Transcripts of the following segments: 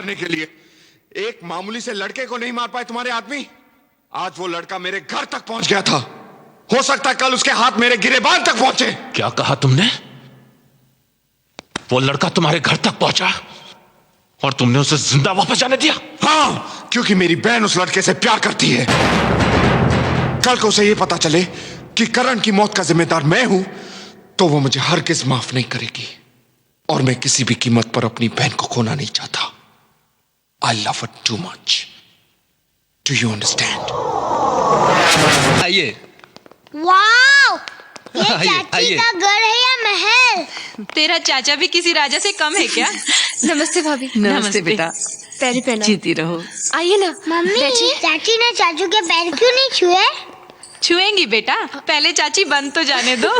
मारने के लिए। एक मामूली से लड़के को नहीं मार पाए तुम्हारे आदमी। आज वो लड़का मेरे घर तक पहुंच गया था। हो सकता है कल उसके हाथ मेरे गिरेबान तक पहुंचे। क्या कहा तुमने? वो लड़का तुम्हारे घर तक पहुंचा और तुमने उसे जिंदा वापस जाने दिया? हाँ, क्योंकि मेरी बहन उस लड़के से प्यार करती है। कल को उसे यह पता चले कि करण की मौत का जिम्मेदार मैं हूं तो वो मुझे हरगिज माफ नहीं करेगी। और मैं किसी भी कीमत पर अपनी बहन को खोना नहीं चाहता। I love her too much. Do you understand? आइए। वाओ! ये चाची आइए। का घर है या महल? तेरा चाचा भी किसी राजा से कम है क्या? नमस्ते भाभी। नमस्ते बेटा, पैरी पहना। जीती रहो। आइए ना मम्मी, बैठिए। चाची ने चाचू के पैर क्यों नहीं छुए? छुएंगी बेटा, पहले चाची बंद तो जाने दो।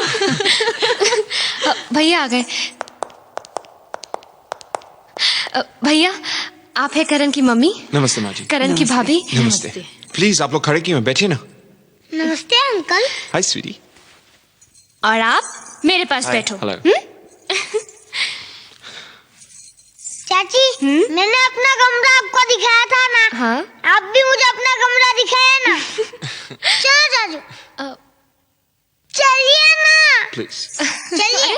भैया आ गए। भैया, आप है करण की मम्मी, नमस्ते माँ जी। करण की भाभी। नमस्ते। प्लीज आप लोग खड़े क्यों हैं? बैठिए ना। नमस्ते अंकल। हाय स्वीटी। और आप मेरे पास बैठो। हेलो। चाची, मैंने अपना कमरा आपको दिखाया था ना? हाँ। आप भी मुझे अपना कमरा दिखाया ना? चलो चाचू, चलिए ना। प्लीज। चलिए।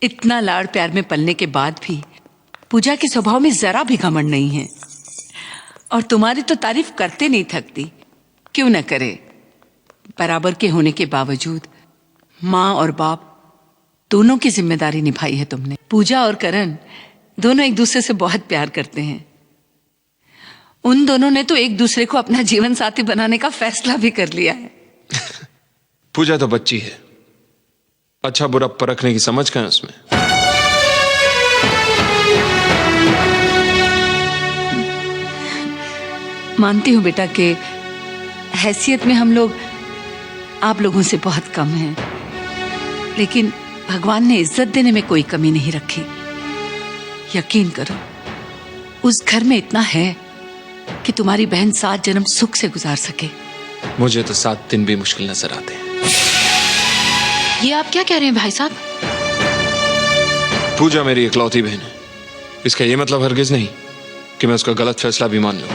इतना लाड़ प्यार में पलने के बाद भी पूजा के स्वभाव में जरा भी घमंड नहीं है और तुम्हारी तो तारीफ करते नहीं थकती। क्यों न करे? बराबर के होने के बावजूद माँ और बाप दोनों की जिम्मेदारी निभाई है तुमने। पूजा और करण दोनों एक दूसरे से बहुत प्यार करते हैं। उन दोनों ने तो एक दूसरे को अपना जीवन साथी बनाने का फैसला भी कर लिया है। पूजा तो बच्ची है, अच्छा बुरा परखने की समझ का है उसमें। मानती हूं बेटा कि हैसियत में हम लोग आप लोगों से बहुत कम हैं, लेकिन भगवान ने इज्जत देने में कोई कमी नहीं रखी। यकीन करो, उस घर में इतना है कि तुम्हारी बहन 7 जन्म सुख से गुजार सके। मुझे तो 7 दिन भी मुश्किल नजर आते हैं। ये आप क्या कह रहे हैं भाई साहब? पूजा मेरी इकलौती बहन है, इसका ये मतलब हरगिज नहीं कि मैं उसका गलत फैसला भी मान लूं।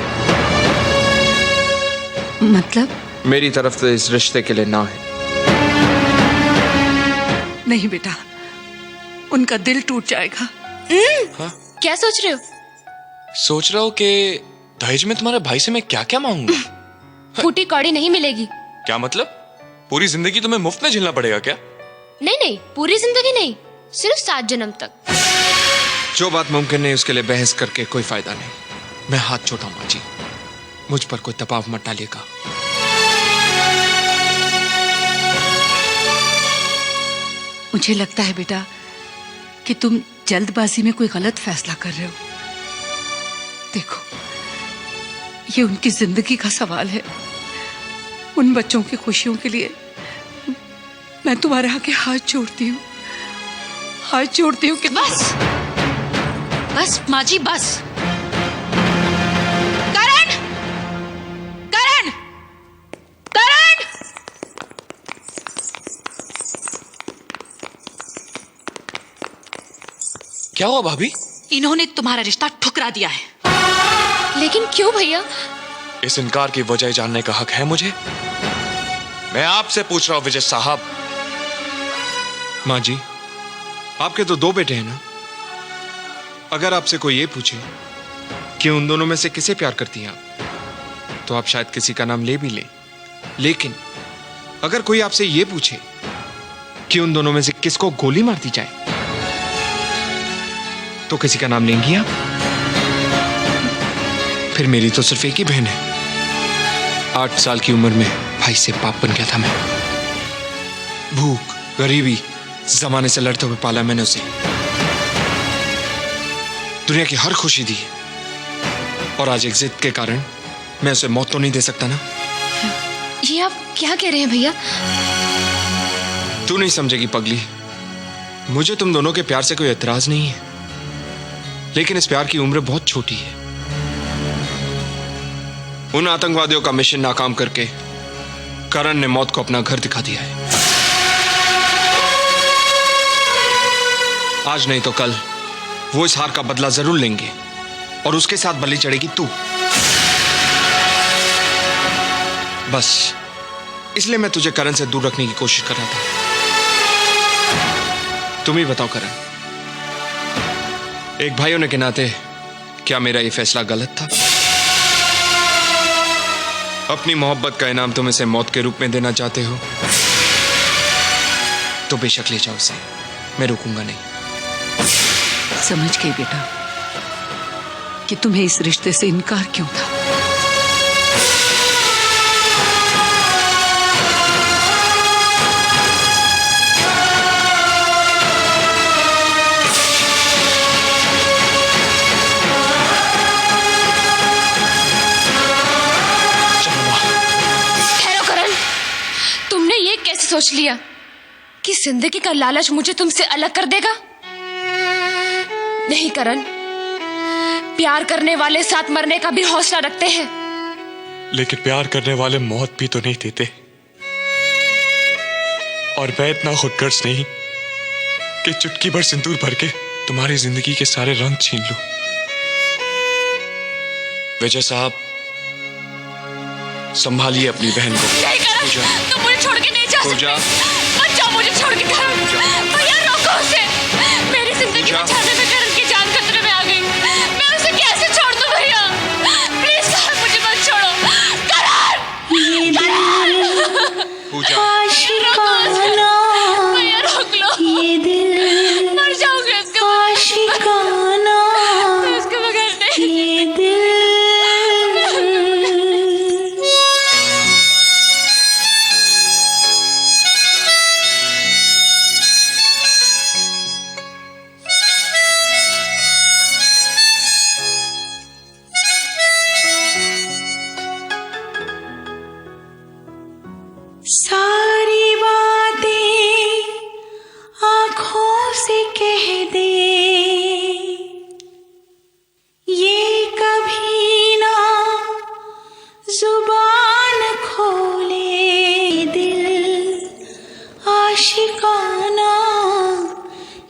मतलब? मेरी तरफ से इस रिश्ते के लिए ना है। नहीं बेटा, उनका दिल टूट जाएगा। क्या सोच रहे हो? सोच रहा हूँ कि दहेज में तुम्हारे भाई से मैं क्या क्या मांगूंगा। फूटी कौड़ी नहीं मिलेगी। क्या मतलब? पूरी जिंदगी तुम्हें मुफ्त में झेलना पड़ेगा क्या? नहीं नहीं, पूरी जिंदगी नहीं, सिर्फ 7 जन्म तक। जो बात मुमकिन नहीं उसके लिए बहस करके कोई फायदा नहीं। मैं हाथ छोड़ा माँ जी, मुझ पर कोई दबाव मत डालिएगा। मुझे लगता है बेटा कि तुम जल्दबाजी में कोई गलत फैसला कर रहे हो। देखो, ये उनकी जिंदगी का सवाल है। उन बच्चों की खुशियों के लिए मैं तुम्हारे आगे हाथ जोड़ती हूँ कि बस बस माँ जी, बस। करण, करण, करण! क्या हुआ भाभी? इन्होंने तुम्हारा रिश्ता ठुकरा दिया है। लेकिन क्यों भैया? इस इनकार की वजह जानने का हक है मुझे। मैं आपसे पूछ रहा हूं विजय साहब। माँ जी, आपके तो 2 बेटे हैं ना। अगर आपसे कोई ये पूछे कि उन दोनों में से किसे प्यार करती हैं आप, तो आप शायद किसी का नाम ले भी लें। लेकिन अगर कोई आपसे ये पूछे कि उन दोनों में से किसको गोली मार दी जाए, तो किसी का नाम लेंगी आप? फिर मेरी तो सिर्फ एक ही बहन है। 8 साल की उम्र में भाई से बाप बन गया था मैं। भूख, गरीबी, जमाने से लड़ते हुए पाला मैंने उसे। दुनिया की हर खुशी दी और आज एक जिद के कारण मैं उसे मौत तो नहीं दे सकता ना। ये आप क्या कह रहे हैं भैया? तू नहीं समझेगी पगली। मुझे तुम दोनों के प्यार से कोई एतराज नहीं है, लेकिन इस प्यार की उम्र बहुत छोटी है। उन आतंकवादियों का मिशन नाकाम करके करण ने मौत को अपना घर दिखा दिया है। आज नहीं तो कल वो इस हार का बदला जरूर लेंगे और उसके साथ बलि चढ़ेगी तू। बस इसलिए मैं तुझे करण से दूर रखने की कोशिश कर रहा था। तुम ही बताओ करण, एक भाई होने के नाते क्या मेरा ये फैसला गलत था? अपनी मोहब्बत का इनाम तुम इसे मौत के रूप में देना चाहते हो तो बेशक ले जाओ उसे, मैं रुकूंगा नहीं। समझ गई बेटा कि तुम्हें इस रिश्ते से इनकार क्यों था। ठहरो करण, तुमने ये कैसे सोच लिया कि जिंदगी का लालच मुझे तुमसे अलग कर देगा? नहीं करण, प्यार करने वाले साथ मरने का भी हौसला रखते हैं। लेकिन प्यार करने वाले मौत भी तो नहीं देते। और मैं इतना खुदगर्ज नहीं कि चुटकी भर सिंदूर भर के तुम्हारी जिंदगी के सारे रंग छीन लूं। विजय साहब, संभालिए अपनी बहन को। नहीं करण, तुम मुझे छोड़ के नहीं जा सकते। मत जाओ मुझे छोड़ के करण। भैया रोको उसे। मेरी जिंदगी बचाने में करण की जान खतरे में आ गई। मैं उसे कैसे छोड़ दूं भैया? प्लीज सर मुझे मत छोड़ो। करण! पूजा, भैया रोक लो। मर जाऊंगी इसके बगैर नहीं। सारी बातें आँखों से कह दे, ये कभी ना जुबान खोले। दिल आशिकाना,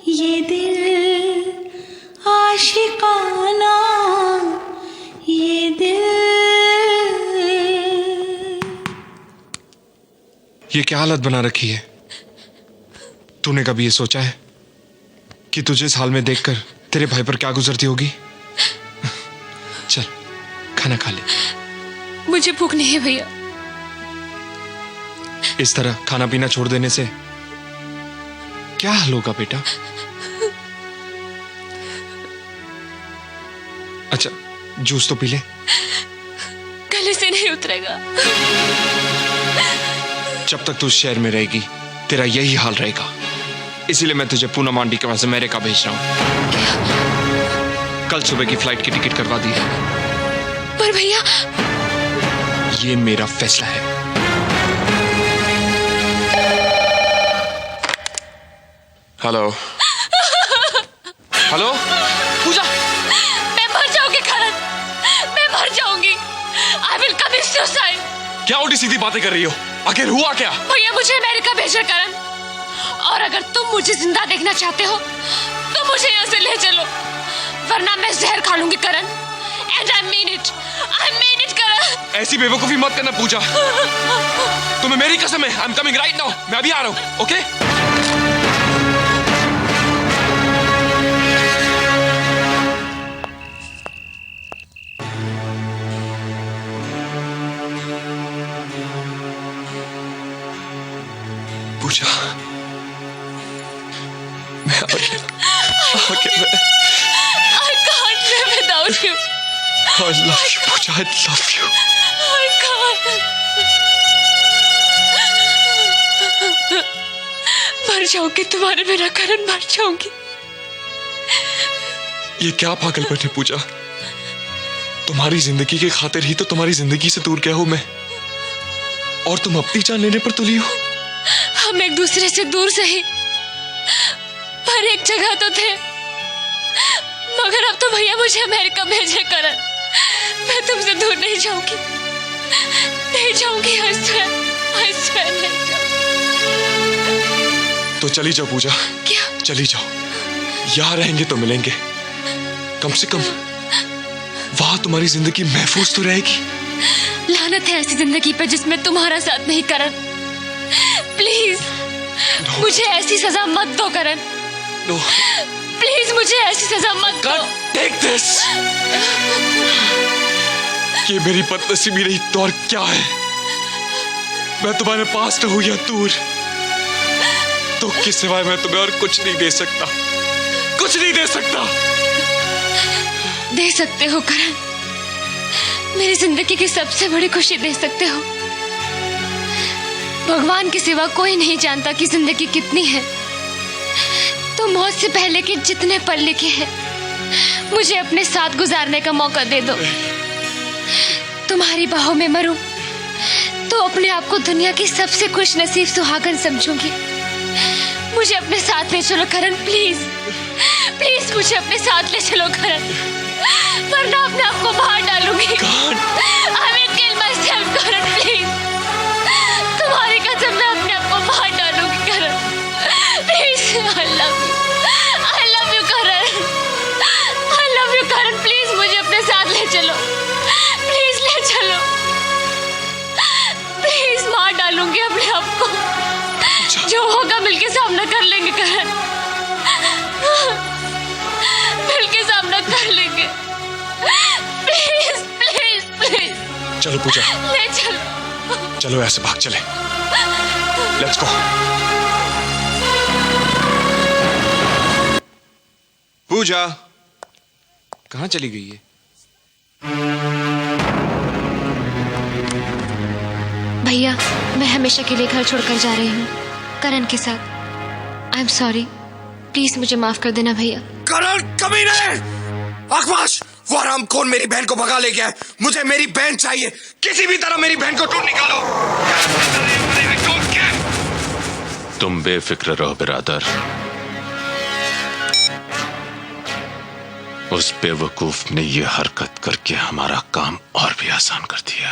ये दिल आशिकाना, ये दिल। ये क्या हालत बना रखी है? तूने कभी ये सोचा है कि तुझे इस हाल में देखकर तेरे भाई पर क्या गुजरती होगी? चल खाना खा ले। मुझे भूख नहीं है भैया। इस तरह खाना पीना छोड़ देने से क्या हाल होगा बेटा? अच्छा जूस तो पी ले। गले से नहीं उतरेगा। जब तक तू इस शहर में रहेगी तेरा यही हाल रहेगा। इसीलिए मैं तुझे पूनम आंटी के पास अमेरिका भेज रहा हूं। कल सुबह की फ्लाइट की टिकट करवा दी है। पर भैया, ये मेरा फैसला है। हेलो हेलो पूजा, मैं मर जाऊंगी करण, मैं मर जाऊंगी। I will commit suicide. क्या उल्टी सीधी बातें कर रही हो? आखिर हुआ क्या? भैया मुझे अमेरिका भेजो करण, और अगर तुम मुझे जिंदा देखना चाहते हो तो मुझे यहाँ से ले चलो, वरना मैं जहर खा लूंगी करण। एंड आई मीन इट करण। ऐसी बेवकूफी मत करना पूजा। तुम्हें मेरी कसम है। I am coming right now. मैं अभी आ रहा हूँ। ओके पूजा, मैं I can't live without you. I love you, Puja, I love you. I can't. मर जाऊंगी तुम्हारे बिना करण, मर जाऊंगी। ये क्या पागलपन है पूजा? तुम्हारी जिंदगी के खातिर ही तो तुम्हारी जिंदगी से दूर गया हूं मैं, और तुम अपनी जान लेने पर तुली हो। हम एक दूसरे से दूर सही, पर एक जगह तो थे। मगर अब तो भैया मुझे अमेरिका भेजे करण। मैं तुमसे दूर नहीं जाऊंगी, नहीं जाऊंगी। I swear नहीं जाऊंगी। तो चली जाओ पूजा। क्या? चली जाओ। यहाँ रहेंगे तो मिलेंगे, कम से कम वहां तुम्हारी जिंदगी महफूज तो रहेगी। लानत है ऐसी जिंदगी पे जिसमें तुम्हारा साथ नहीं करण। प्लीज मुझे ऐसी सजा मत दो करण। नो, प्लीज मुझे ऐसी सजा मत दो। Take this. ये मेरी बदनसीबी नहीं तो और क्या है। मैं तुम्हारे पास रहूं या दूर, तो के सिवाय मैं तुम्हें और कुछ नहीं दे सकता, कुछ नहीं दे सकता। दे सकते हो करण, मेरी जिंदगी की सबसे बड़ी खुशी दे सकते हो। भगवान के सिवा कोई नहीं जानता कि जिंदगी कितनी है। तो मौत से पहले के जितने पल लिखे हैं मुझे अपने साथ गुजारने का मौका दे दो। तुम्हारी बाहों में मरूं तो अपने आप को दुनिया की सबसे खुश नसीब सुहागन समझूंगी। मुझे अपने साथ ले चलो करण, प्लीज प्लीज मुझे अपने साथ ले चलो करण, वरना अपने आप को बाहर डालूंगी। I will kill myself Karan, please. तुम्हारी कसम मैं अपने आप को बाहर डालूंगी Karan, please. I love you Karan, I love you Karan, please मुझे अपने साथ ले चलो, प्लीज ले चलो, प्लीज। मार डालूंगी अपने आप को, जो होगा मिलके सामना कर लेंगे करण, मिलके सामना कर लेंगे। प्लीज प्लीज प्लीज चलो पूजा, ले चलो। चलो ऐसे भाग चले। Let's go. पूजा कहाँ चली गई है? भैया मैं हमेशा के लिए घर छोड़कर जा रही हूँ करण के साथ। आई एम सॉरी, प्लीज मुझे माफ कर देना भैया। करण कमीने! आकाश, वो हरामखोर मेरी बहन को भगा ले गया है। मुझे मेरी बहन चाहिए, किसी भी तरह मेरी बहन को ढूंढ निकालो। तुम बेफिक्र रहो बिरादर, उस बेवकूफ ने यह हरकत करके हमारा काम और भी आसान कर दिया।